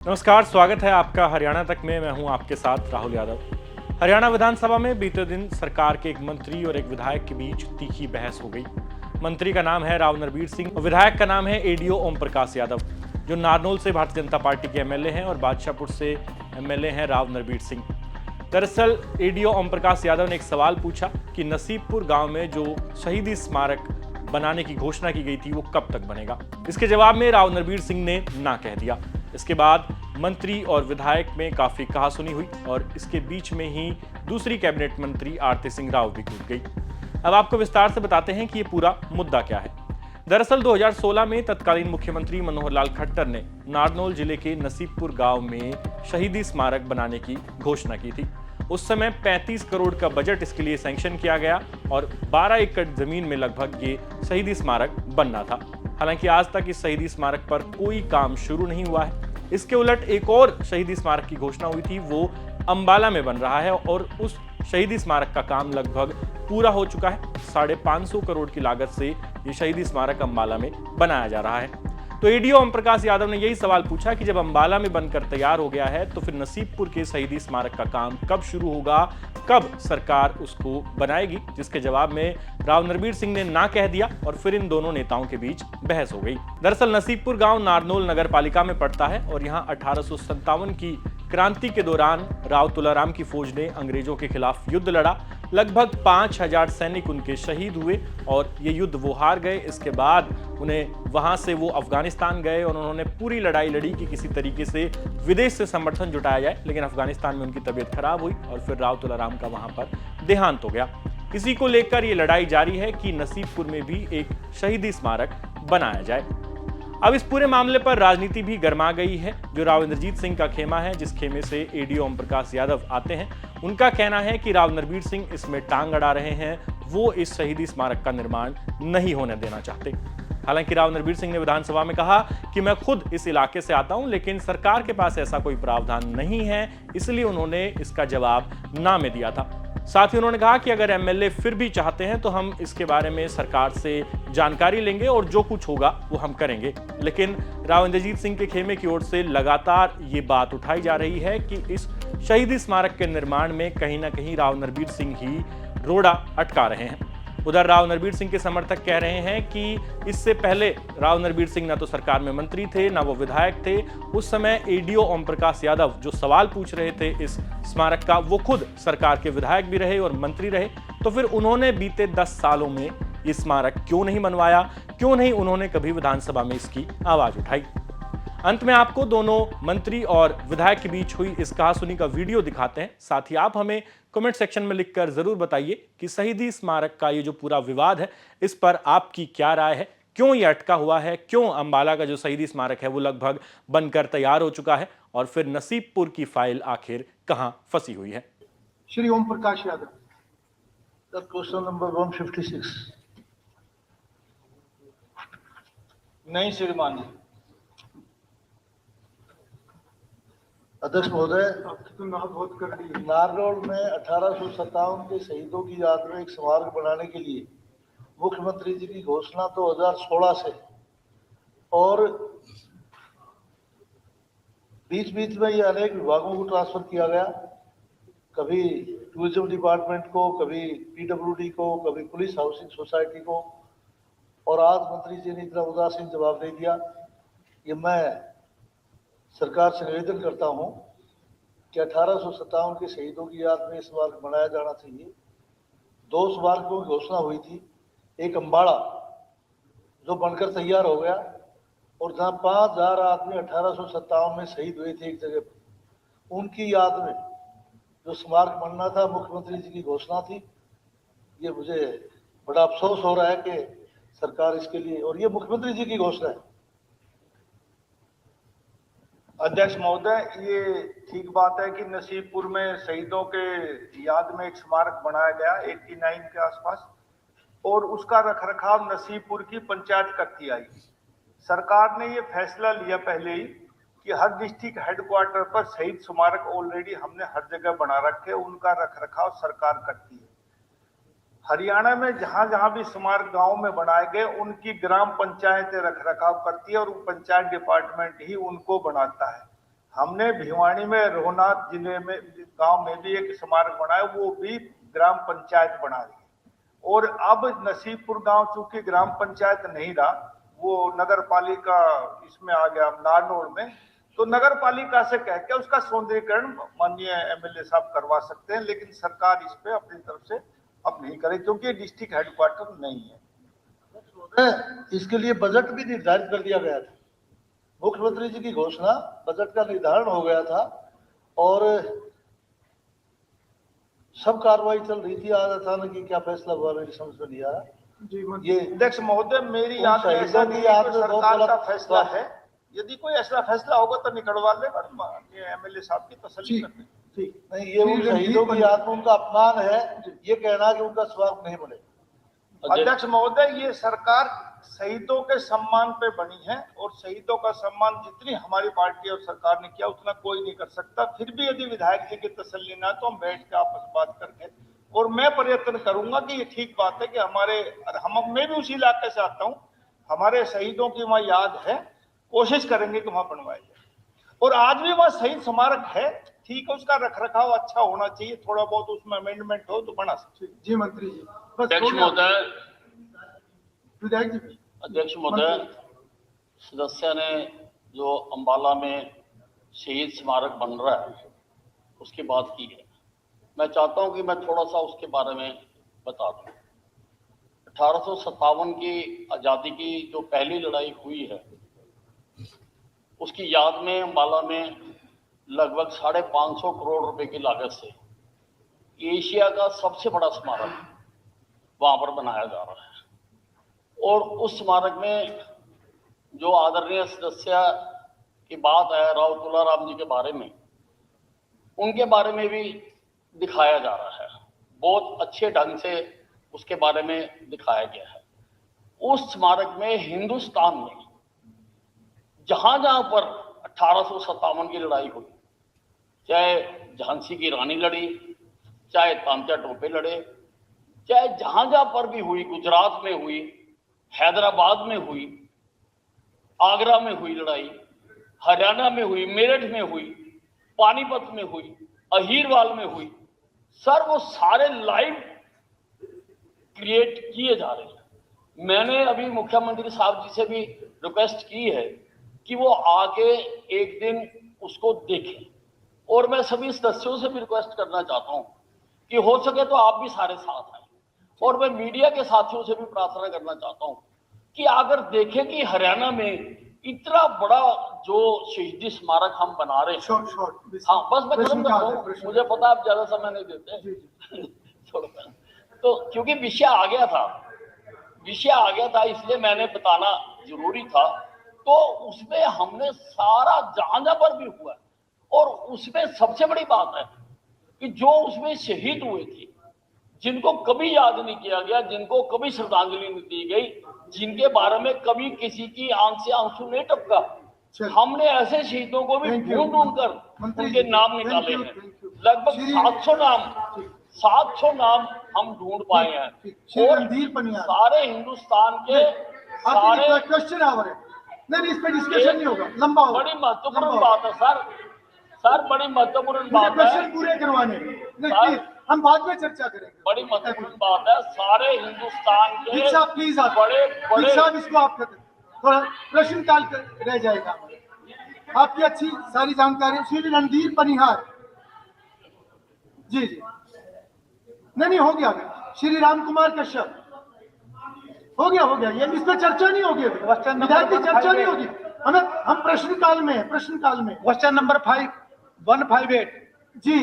नमस्कार, स्वागत है आपका हरियाणा तक में। मैं हूं आपके साथ राहुल यादव। हरियाणा विधानसभा में बीते दिन सरकार के एक मंत्री और एक विधायक के बीच तीखी बहस हो गई। मंत्री का नाम है राव नरबीर सिंह और विधायक का नाम है एडीओ ओम प्रकाश यादव, जो नारनौल से भारतीय जनता पार्टी के एमएलए हैं और बादशाहपुर से एमएलए हैं राव नरबीर सिंह। दरअसल एडीओ ओम प्रकाश यादव ने एक सवाल पूछा कि नसीबपुर गांव में जो शहीदी स्मारक बनाने की घोषणा की गई थी वो कब तक बनेगा। इसके जवाब में राव नरबीर सिंह ने ना कह दिया। इसके बाद मंत्री और विधायक में काफी कहासुनी हुई और इसके बीच में ही दूसरी कैबिनेट मंत्री आरती सिंह राव भी कूद गई। अब आपको विस्तार से बताते हैं कि ये पूरा मुद्दा क्या है। दरअसल 2016 में तत्कालीन मुख्यमंत्री मनोहर लाल खट्टर ने नारनौल जिले के नसीबपुर गांव में शहीदी स्मारक बनाने की घोषणा की थी। उस समय 35 करोड़ का बजट इसके लिए सैंक्शन किया गया और 12 एकड़ जमीन में लगभग ये शहीदी स्मारक बनना था। हालांकि आज तक इस शहीदी स्मारक पर कोई काम शुरू नहीं हुआ है। इसके उलट एक और शहीदी स्मारक की घोषणा हुई थी, वो अंबाला में बन रहा है और उस शहीदी स्मारक का काम लगभग पूरा हो चुका है। 550 करोड़ की लागत से ये शहीदी स्मारक अंबाला में बनाया जा रहा है। तो एडीओ ओम प्रकाश यादव ने यही सवाल पूछा कि जब अंबाला में बनकर तैयार हो गया है तो फिर नसीबपुर के शहीदी स्मारक का काम कब शुरू होगा, कब सरकार उसको बनाएगी, जिसके जवाब में राव नरबीर सिंह ने ना कह दिया और फिर इन दोनों नेताओं के बीच बहस हो गई। दरअसल नसीबपुर गांव नारनौल नगर पालिका में पड़ता है और यहाँ 1857 की क्रांति के दौरान राव तुलाराम की फौज ने अंग्रेजों के खिलाफ युद्ध लड़ा। लगभग 5000 सैनिक उनके शहीद हुए और ये युद्ध वो हार गए। इसके बाद उन्हें वहां से वो अफगानिस्तान गए और उन्होंने पूरी लड़ाई लड़ी कि किसी तरीके से विदेश से समर्थन जुटाया जाए, लेकिन अफगानिस्तान में उनकी तबीयत खराब हुई और फिर राव तुलाराम का वहां पर देहांत हो गया। इसी को लेकर ये लड़ाई जारी है कि नसीबपुर में भी एक शहीदी स्मारक बनाया जाए। अब इस पूरे मामले पर राजनीति भी गर्मा गई है। जो राव इंद्रजीत सिंह का खेमा है, जिस खेमे से एडीओ ओम प्रकाश यादव आते हैं, उनका कहना है कि राव नरबीर सिंह इसमें टांग अड़ा रहे हैं। वो इस शहीदी स्मारक का निर्माण नहीं होने देना चाहते। हालांकि राव नरबीर सिंह ने विधानसभा में कहा कि मैं खुद इस इलाके से आता हूं, लेकिन सरकार के पास ऐसा कोई प्रावधान नहीं है, इसलिए उन्होंने इसका जवाब ना में दिया था। साथ ही उन्होंने कहा कि अगर एमएलए फिर भी चाहते हैं तो हम इसके बारे में सरकार से जानकारी लेंगे और जो कुछ होगा वो हम करेंगे। लेकिन राव इंद्रजीत सिंह के खेमे की ओर से लगातार ये बात उठाई जा रही है कि इस शहीदी स्मारक के निर्माण में कहीं ना कहीं राव नरबीर सिंह ही रोड़ा अटका रहे हैं। उधर राव नरबीर सिंह के समर्थक कह रहे हैं कि इससे पहले राव नरबीर सिंह ना तो सरकार में मंत्री थे, ना वो विधायक थे। उस समय एडीओ ओम प्रकाश यादव जो सवाल पूछ रहे थे इस स्मारक का, वो खुद सरकार के विधायक भी रहे और मंत्री रहे। तो फिर उन्होंने बीते 10 सालों में ये स्मारक क्यों नहीं बनवाया, क्यों नहीं उन्होंने कभी विधानसभा में इसकी आवाज उठाई। अंत में आपको दोनों मंत्री और विधायक के बीच हुई इस कहासुनी का वीडियो दिखाते हैं। साथ ही आप हमें कमेंट सेक्शन में लिखकर जरूर बताइए कि शहीदी स्मारक का ये जो पूरा विवाद है, इस पर आपकी क्या राय है, क्यों ये अटका हुआ है, क्यों अंबाला का जो शहीदी स्मारक है वो लगभग बनकर तैयार हो चुका है और फिर नसीबपुर की फाइल आखिर कहां फंसी हुई है। Shri Om Prakash Yadav, question number 156। नहीं श्रीमान। अध्यक्ष महोदय, नारनौल में 1857 के शहीदों की याद में एक स्मारक बनाने के लिए मुख्यमंत्री जी की घोषणा 2016 से और बीच बीच में ये अनेक विभागों को ट्रांसफर किया गया, कभी टूरिज्म डिपार्टमेंट को, कभी पीडब्ल्यूडी को, कभी पुलिस हाउसिंग सोसाइटी को, और आज मंत्री जी ने इतना उदासीन जवाब दे दिया। ये मैं सरकार से निवेदन करता हूं कि 1857 के शहीदों की याद में स्मारक बनाया जाना चाहिए। 2 स्मारकों की घोषणा हुई थी, एक अंबाड़ा जो बनकर तैयार हो गया और जहां 5000 आदमी 1857 में शहीद हुए थे एक जगह पर, उनकी याद में जो स्मारक बनना था, मुख्यमंत्री जी की घोषणा थी। ये मुझे बड़ा अफसोस हो रहा है कि सरकार इसके लिए, और ये मुख्यमंत्री जी की घोषणा है। अध्यक्ष महोदय, ये ठीक बात है कि नसीबपुर में शहीदों के याद में एक स्मारक बनाया गया 89 के आसपास, और उसका रखरखाव नसीबपुर की पंचायत करती आई। सरकार ने ये फैसला लिया पहले ही कि हर डिस्ट्रिक्ट हेडक्वार्टर पर शहीद स्मारक ऑलरेडी हमने हर जगह बना रखे, उनका रखरखाव सरकार करती है। हरियाणा में जहां जहां भी स्मारक गांव में बनाए गए, उनकी ग्राम पंचायतें रखरखाव करती है और पंचायत डिपार्टमेंट ही उनको बनाता है। हमने भिवानी में रोहनाथ जिले में गांव में भी एक स्मारक बनाया, वो भी ग्राम पंचायत बना दी। और अब नसीबपुर गांव चूंकि ग्राम पंचायत नहीं रहा, वो नगर पालिका इसमें आ गया नारनौल में, तो नगर पालिका से कह के उसका सौंदर्यीकरण माननीय एमएलए साहब करवा सकते हैं, लेकिन सरकार इस पे अपनी तरफ से अब नहीं करे क्योंकि डिस्ट्रिक्ट हेडक्वार्टर नहीं है। इसके लिए बजट भी निर्धारित कर दिया गया था। मुख्यमंत्री जी की घोषणा, बजट का निर्धारण हो गया था और सब कार्रवाई चल रही थी। आज अचानक क्या फैसला हुआ मेरी समझ में नहीं आया। ये अध्यक्ष महोदय, मेरी याद में ऐसा नहीं है कि सरकार का फैसला है। यदि कोई ऐसा फैसला होगा तो निकलवा ले, एमएलए साहब की तसल्ली करते। ठीक नहीं, ये उन शहीदों की याद में उनका अपमान है, ये कहना कि उनका स्वागत नहीं बने। अध्यक्ष महोदय, ये सरकार शहीदों के सम्मान पे बनी है और शहीदों का सम्मान जितनी हमारी पार्टी और सरकार ने किया उतना कोई नहीं कर सकता। फिर भी यदि विधायक जी की तसल्ली ना तो हम बैठ के आपस में बात करके, और मैं प्रयत्न करूंगा कि ये ठीक बात है कि मैं भी उसी इलाके से आता हूँ, हमारे शहीदों की वहाँ याद है, कोशिश करेंगे कि वहाँ बनवाया जाए। और आज भी वहाँ शहीद स्मारक है, ठीक है, उसका रखरखाव अच्छा होना चाहिए, थोड़ा बहुत उसमें अमेंडमेंट हो तो बना सकते। जी मंत्री जी। अध्यक्ष महोदय, विधायक जी। अध्यक्ष महोदय, सदस्य ने जो अंबाला में शहीद स्मारक बन रहा है उसकी बात की है, मैं चाहता हूं कि मैं थोड़ा सा उसके बारे में बता दूं। 1857 की आज़ादी की जो पहली लड़ाई हुई है उसकी याद में अंबाला में लगभग 550 करोड़ रुपए की लागत से एशिया का सबसे बड़ा स्मारक वहां पर बनाया जा रहा है। और उस स्मारक में जो आदरणीय सदस्य की बात है राव तुलाराम जी के बारे में, उनके बारे में भी दिखाया जा रहा है, बहुत अच्छे ढंग से उसके बारे में दिखाया गया है। उस स्मारक में हिंदुस्तान में जहां जहां पर 1857 की लड़ाई हुई, चाहे झांसी की रानी लड़ी, चाहे तांत्या टोपे लड़े, चाहे जहां जहां पर भी हुई, गुजरात में हुई, हैदराबाद में हुई, आगरा में हुई लड़ाई, हरियाणा में हुई, मेरठ में हुई, पानीपत में हुई, अहीरवाल में हुई, सर वो सारे लाइव क्रिएट किए जा रहे हैं। मैंने अभी मुख्यमंत्री साहब जी से भी रिक्वेस्ट की है कि वो आके एक दिन उसको देखें, और मैं सभी सदस्यों से भी रिक्वेस्ट करना चाहता हूं कि हो सके तो आप भी सारे साथ आए, और मैं मीडिया के साथियों से भी प्रार्थना करना चाहता हूं कि अगर देखें कि हरियाणा में इतना बड़ा जो शहीदी स्मारक हम बना रहे हैं। हाँ बस मैं खत्म कर रहा हूँ, मुझे पता आप ज्यादा समय नहीं देते तो क्योंकि विषय आ गया था इसलिए मैंने बताना जरूरी था। तो उसमें हमने सारा जहां जहां पर भी हुआ, और उसमें सबसे बड़ी बात है कि जो उसमें शहीद हुए थे, जिनको कभी याद नहीं किया गया, जिनको कभी श्रद्धांजलि नहीं दी गई, जिनके बारे में कभी किसी की आंख से आंसू नहीं टपका, हमने ऐसे शहीदों को भी ढूंढ कर उनके नाम निकाले हैं। लगभग 700 नाम हम ढूंढ पाए हैं, और सारे हिंदुस्तान के सारे क्वेश्चन आ रहे हैं। नहीं, इस पे डिस्कशन नहीं होगा, लंबा होगा। बड़ी महत्वपूर्ण बात है सर, बड़ी महत्वपूर्ण बात है। क्वेश्चन पूरे करवाने नहीं, हम बाद में चर्चा करेंगे। बड़ी महत्वपूर्ण बात है, सारे हिंदुस्तान के प्लीज बड़े साहब इसको आप थोड़ा प्रश्न काल रह जाएगा। आपकी अच्छी सारी जानकारी। श्री रणधीर पनिहार जी। नहीं हो गया। श्री राम कुमार कश्यप हो गया। ये इस पर चर्चा नहीं होगी, विधायक की चर्चा नहीं होगी। हम प्रश्नकाल में क्वेश्चन नंबर 5 158 जी।